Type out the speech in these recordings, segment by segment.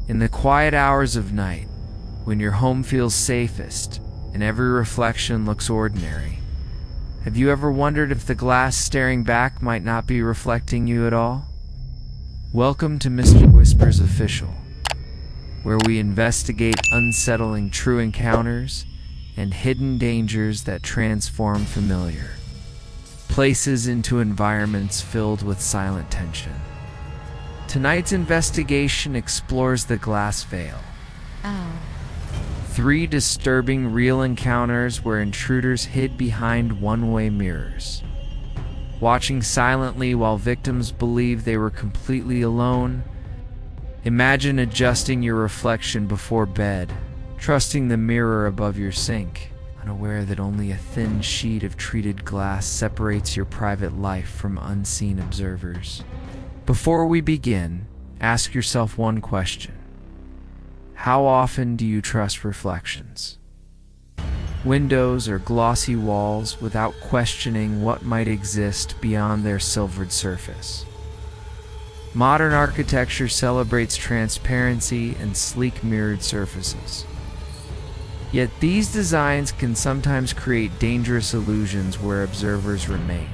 In the quiet hours of night, when your home feels safest and every reflection looks ordinary, have you ever wondered if the glass staring back might not be reflecting you at all? Welcome to Mr. Whisper's Official, where we investigate unsettling true encounters and hidden dangers that transform familiar places into environments filled with silent tension. Tonight's investigation explores the glass veil. Three disturbing real encounters where intruders hid behind one-way mirrors, watching silently while victims believed they were completely alone. Imagine adjusting your reflection before bed, trusting the mirror above your sink, unaware that only a thin sheet of treated glass separates your private life from unseen observers. Before we begin, ask yourself one question. How often do you trust reflections, windows, or glossy walls without questioning what might exist beyond their silvered surface? Modern architecture celebrates transparency and sleek mirrored surfaces. Yet these designs can sometimes create dangerous illusions where observers remain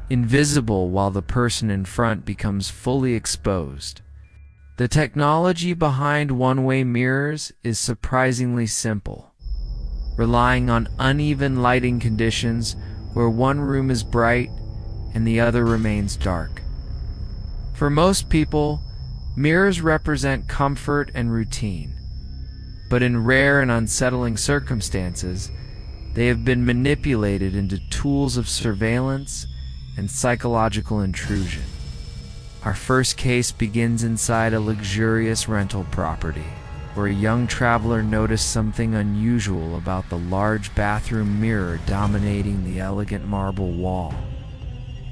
invisible while the person in front becomes fully exposed. The technology behind one-way mirrors is surprisingly simple, relying on uneven lighting conditions where one room is bright and the other remains dark. For most people, mirrors represent comfort and routine, but in rare and unsettling circumstances, they have been manipulated into tools of surveillance and psychological intrusion. Our first case begins inside a luxurious rental property, where a young traveler noticed something unusual about the large bathroom mirror dominating the elegant marble wall.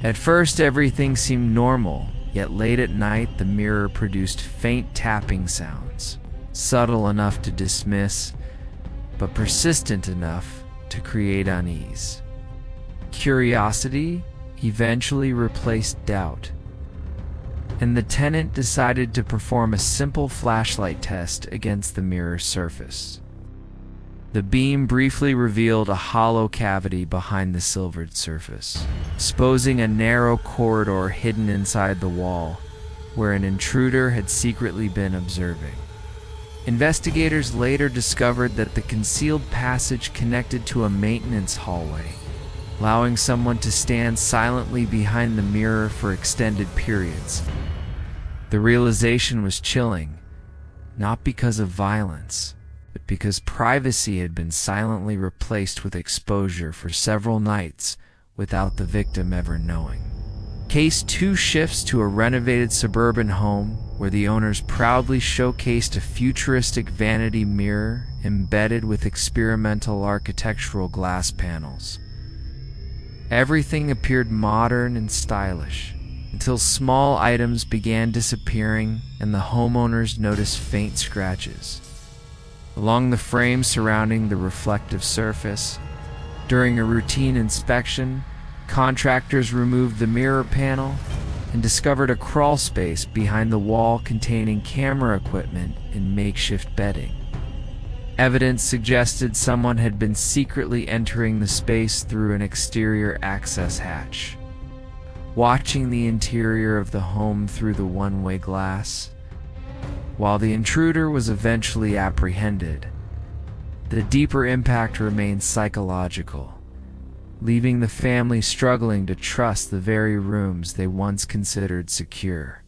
At first, everything seemed normal, yet late at night the mirror produced faint tapping sounds, subtle enough to dismiss, but persistent enough to create unease. Curiosity eventually replaced doubt, and the tenant decided to perform a simple flashlight test against the mirror's surface. The beam briefly revealed a hollow cavity behind the silvered surface, exposing a narrow corridor hidden inside the wall, where an intruder had secretly been observing. Investigators later discovered that the concealed passage connected to a maintenance hallway, allowing someone to stand silently behind the mirror for extended periods. The realization was chilling, not because of violence, but because privacy had been silently replaced with exposure for several nights without the victim ever knowing. Case 2 shifts to a renovated suburban home where the owners proudly showcased a futuristic vanity mirror embedded with experimental architectural glass panels. Everything appeared modern and stylish, until small items began disappearing and the homeowners noticed faint scratches along the frame surrounding the reflective surface. During a routine inspection, contractors removed the mirror panel and discovered a crawl space behind the wall containing camera equipment and makeshift bedding. Evidence suggested someone had been secretly entering the space through an exterior access hatch. Watching the interior of the home through the one-way glass, while the intruder was eventually apprehended, the deeper impact remained psychological, leaving the family struggling to trust the very rooms they once considered secure.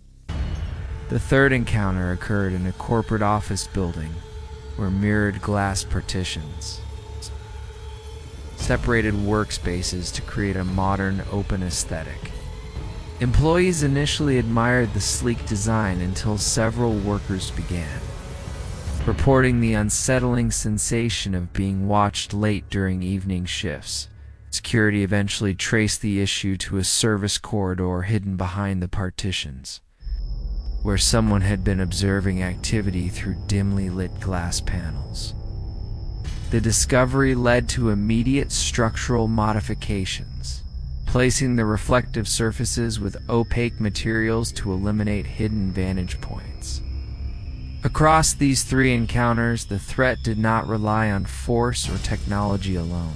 The third encounter occurred in a corporate office building where mirrored glass partitions separated workspaces to create a modern, open aesthetic. Employees initially admired the sleek design until several workers began reporting the unsettling sensation of being watched late during evening shifts. Security eventually traced the issue to a service corridor hidden behind the partitions, where someone had been observing activity through dimly lit glass panels. The discovery led to immediate structural modifications, placing the reflective surfaces with opaque materials to eliminate hidden vantage points. Across these three encounters, the threat did not rely on force or technology alone,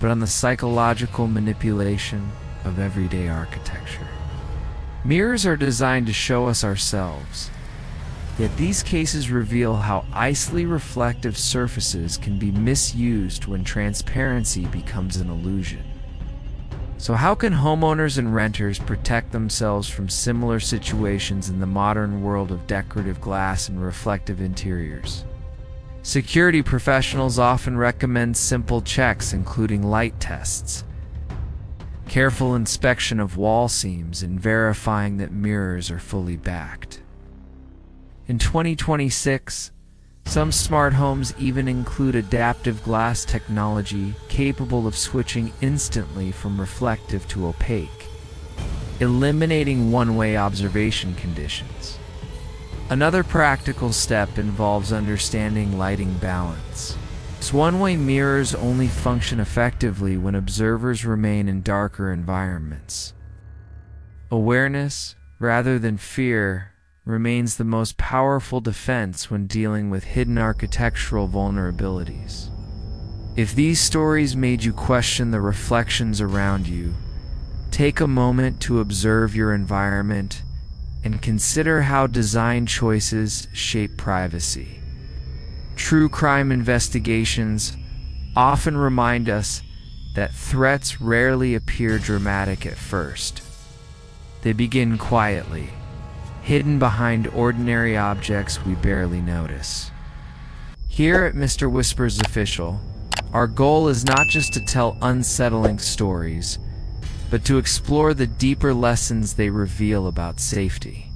but on the psychological manipulation of everyday architecture. Mirrors are designed to show us ourselves, yet these cases reveal how icily reflective surfaces can be misused when transparency becomes an illusion. So how can homeowners and renters protect themselves from similar situations in the modern world of decorative glass and reflective interiors? Security professionals often recommend simple checks, including light tests, careful inspection of wall seams, and verifying that mirrors are fully backed. In 2026, some smart homes even include adaptive glass technology capable of switching instantly from reflective to opaque, eliminating one-way observation conditions. Another practical step involves understanding lighting balance. One-way mirrors only function effectively when observers remain in darker environments. Awareness, rather than fear, remains the most powerful defense when dealing with hidden architectural vulnerabilities. If these stories made you question the reflections around you, take a moment to observe your environment and consider how design choices shape privacy. True crime investigations often remind us that threats rarely appear dramatic at first. They begin quietly, hidden behind ordinary objects we barely notice. Here at Mr. Whispers Official, our goal is not just to tell unsettling stories, but to explore the deeper lessons they reveal about safety.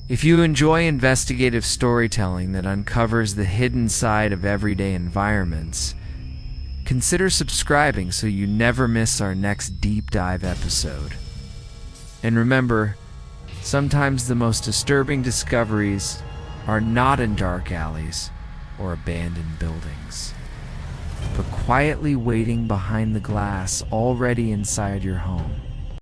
If you enjoy investigative storytelling that uncovers the hidden side of everyday environments, consider subscribing so you never miss our next deep dive episode. And remember, sometimes the most disturbing discoveries are not in dark alleys or abandoned buildings, but quietly waiting behind the glass already inside your home.